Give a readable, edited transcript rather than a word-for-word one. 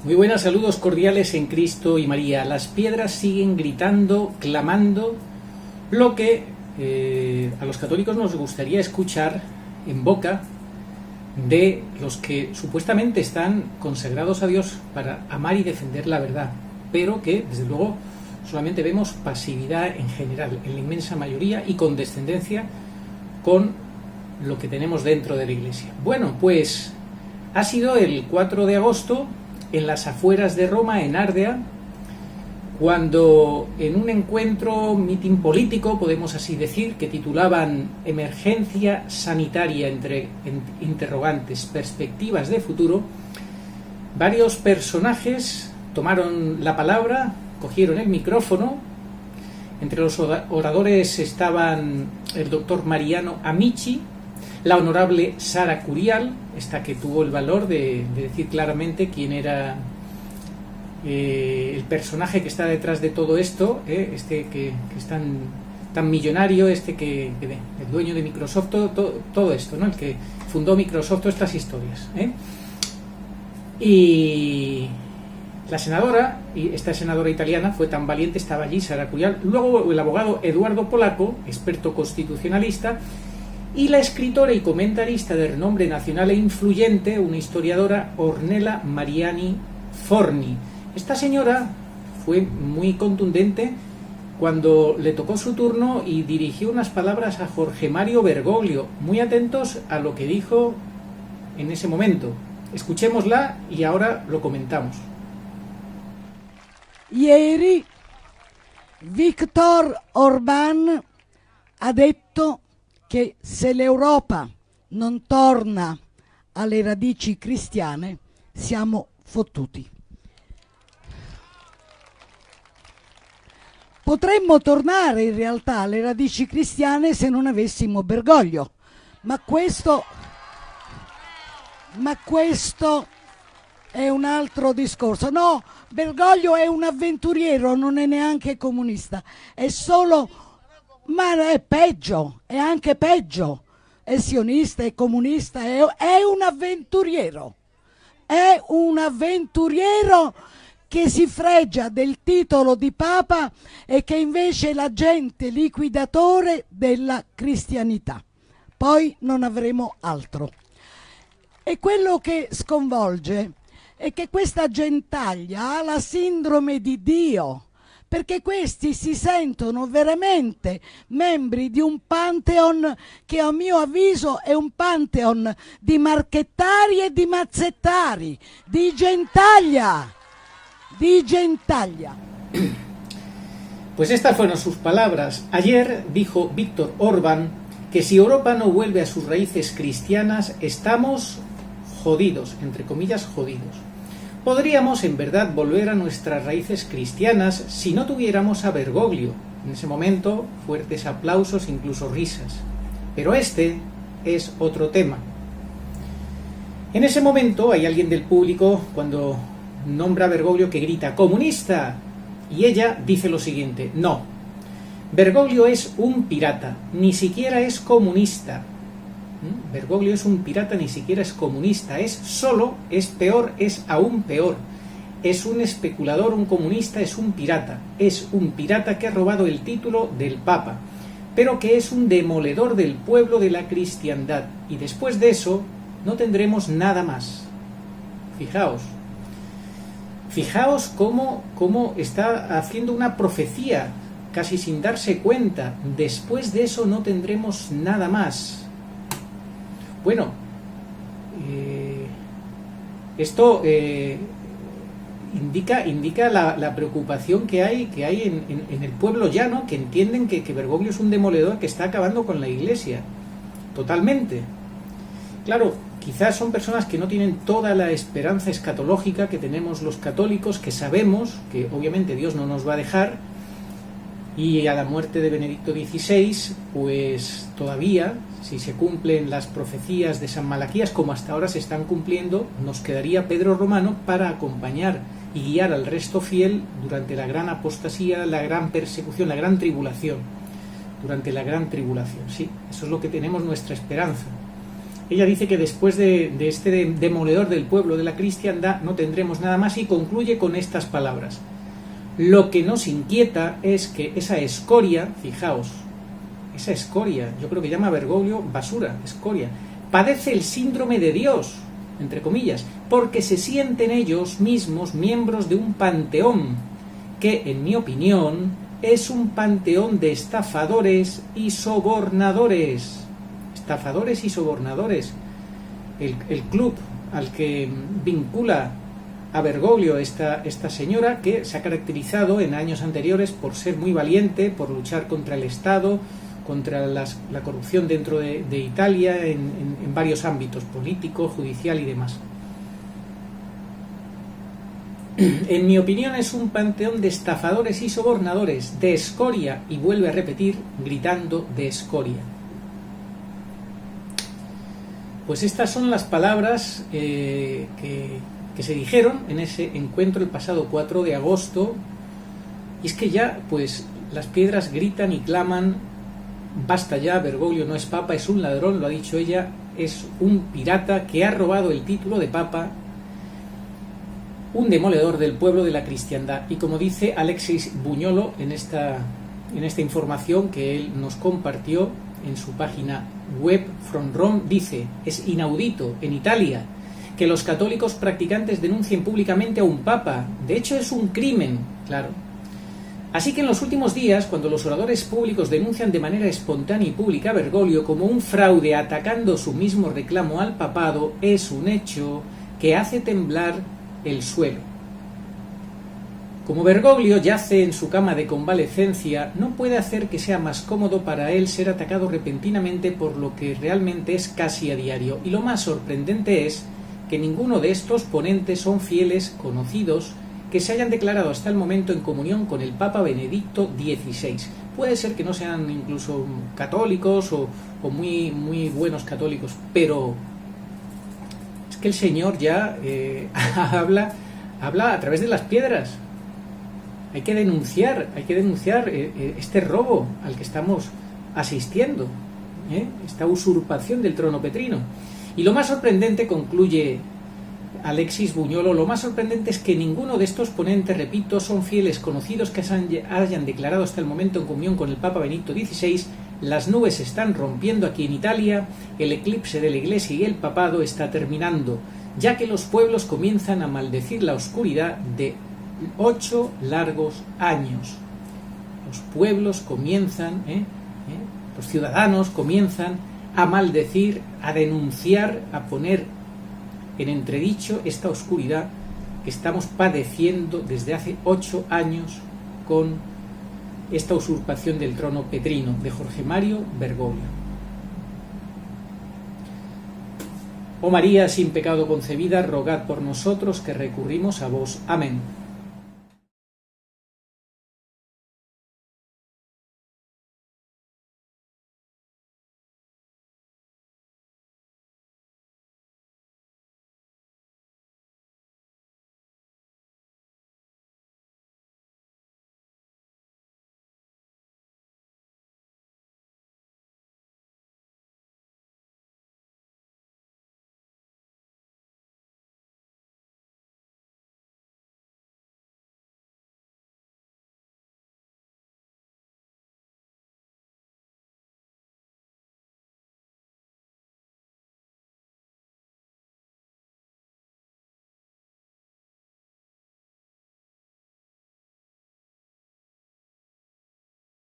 Muy buenas, saludos cordiales en Cristo y María. Las piedras siguen gritando, clamando, lo que a los católicos nos gustaría escuchar en boca de los que supuestamente están consagrados a Dios para amar y defender la verdad, pero que, desde luego, solamente vemos pasividad en general, en la inmensa mayoría, y condescendencia con lo que tenemos dentro de la Iglesia. Bueno, pues ha sido el 4 de agosto, en las afueras de Roma, en Ardea, cuando en un encuentro, mitin político, podemos así decir, que titulaban Emergencia sanitaria, entre interrogantes, perspectivas de futuro, varios personajes tomaron la palabra, cogieron el micrófono. Entre los oradores estaban el doctor Mariano Amici, la honorable Sara Curial, esta que tuvo el valor de decir claramente quién era el personaje que está detrás de todo esto, este que es tan millonario, el dueño de Microsoft, todo esto, ¿no? El que fundó Microsoft, todas estas historias, Y la senadora, y esta senadora italiana fue tan valiente, estaba allí, Sara Curial, luego el abogado Eduardo Polaco, experto constitucionalista, y la escritora y comentarista de renombre nacional e influyente, una historiadora, Ornella Mariani Forni. Esta señora fue muy contundente cuando le tocó su turno y dirigió unas palabras a Jorge Mario Bergoglio, muy atentos a lo que dijo en ese momento. Escuchémosla y ahora lo comentamos. Ieri Viktor Orbán ha detto che se l'Europa non torna alle radici cristiane siamo fottuti. Potremmo tornare in realtà alle radici cristiane se non avessimo Bergoglio, ma questo è un altro discorso. No, Bergoglio è un avventuriero, non è neanche comunista, è solo, ma è peggio, è anche peggio, è sionista, è comunista, è un avventuriero, che si fregia del titolo di Papa e che invece è l'agente liquidatore della cristianità. Poi non avremo altro. E quello che sconvolge è che questa gentaglia ha la sindrome di Dio, perché questi si sentono veramente membri di un pantheon che a mio avviso è un pantheon di marchettari e di mazzettari, di gentaglia. Pues estas fueron sus palabras. Ayer dijo Víctor Orbán que si Europa no vuelve a sus raíces cristianas, estamos jodidos, entre comillas jodidos. Podríamos en verdad volver a nuestras raíces cristianas si no tuviéramos a Bergoglio. En ese momento, fuertes aplausos, incluso risas. Pero este es otro tema. En ese momento hay alguien del público, cuando nombra a Bergoglio, que grita ¡comunista! Y ella dice lo siguiente: no, Bergoglio es un pirata, ni siquiera es comunista. Bergoglio es un pirata, ni siquiera es comunista, es peor, es aún peor. Es un especulador, un comunista, es un pirata que ha robado el título del Papa, pero que es un demoledor del pueblo de la cristiandad, y después de eso no tendremos nada más. Fijaos cómo está haciendo una profecía, casi sin darse cuenta. Después de eso no tendremos nada más. Bueno, esto indica la preocupación que hay en el pueblo llano, que entienden que Bergoglio es un demoledor que está acabando con la Iglesia, totalmente. Claro, quizás son personas que no tienen toda la esperanza escatológica que tenemos los católicos, que sabemos que obviamente Dios no nos va a dejar, y a la muerte de Benedicto XVI, pues todavía, si se cumplen las profecías de San Malaquías, como hasta ahora se están cumpliendo, nos quedaría Pedro Romano para acompañar y guiar al resto fiel durante la gran apostasía, la gran persecución, la gran tribulación. Durante la gran tribulación, sí, eso es lo que tenemos, nuestra esperanza. Ella dice que después de este demoledor del pueblo de la cristiandad no tendremos nada más, y concluye con estas palabras: lo que nos inquieta es que esa escoria, fijaos, esa escoria, yo creo que llama Bergoglio basura, escoria, padece el síndrome de Dios, entre comillas, porque se sienten ellos mismos miembros de un panteón que, en mi opinión, es un panteón de estafadores y sobornadores. Estafadores y sobornadores. El club al que vincula a Bergoglio esta señora, que se ha caracterizado en años anteriores por ser muy valiente, por luchar contra el Estado, contra la corrupción dentro de Italia, en varios ámbitos, político, judicial y demás. En mi opinión es un panteón de estafadores y sobornadores, de escoria, y vuelve a repetir gritando de escoria. Pues estas son las palabras que se dijeron en ese encuentro el pasado 4 de agosto, y es que ya pues las piedras gritan y claman: basta ya, Bergoglio no es papa, es un ladrón, lo ha dicho ella, es un pirata que ha robado el título de papa, un demoledor del pueblo de la cristiandad. Y como dice Alexis Buñolo en esta información que él nos compartió en su página web From Rome, dice: es inaudito en Italia que los católicos practicantes denuncien públicamente a un papa, de hecho es un crimen, claro. Así que en los últimos días, cuando los oradores públicos denuncian de manera espontánea y pública a Bergoglio como un fraude atacando su mismo reclamo al papado, es un hecho que hace temblar el suelo. Como Bergoglio yace en su cama de convalecencia, no puede hacer que sea más cómodo para él ser atacado repentinamente por lo que realmente es casi a diario. Y lo más sorprendente es que ninguno de estos ponentes son fieles conocidos que se hayan declarado hasta el momento en comunión con el Papa Benedicto XVI. Puede ser que no sean incluso católicos o muy, muy buenos católicos, pero es que el Señor ya habla a través de las piedras. Hay que denunciar este robo al que estamos asistiendo, esta usurpación del trono petrino. Y lo más sorprendente, concluye Alexis Buñolo, lo más sorprendente es que ninguno de estos ponentes, repito, son fieles conocidos que hayan declarado hasta el momento en comunión con el Papa Benedicto XVI. Las nubes se están rompiendo aquí en Italia, el eclipse de la Iglesia y el papado está terminando, ya que los pueblos comienzan a maldecir la oscuridad de 8 largos años. Los pueblos comienzan, los ciudadanos comienzan a maldecir, a denunciar, a poner en entredicho esta oscuridad que estamos padeciendo desde hace 8 años con esta usurpación del trono petrino de Jorge Mario Bergoglio. Oh María, sin pecado concebida, rogad por nosotros que recurrimos a vos. Amén.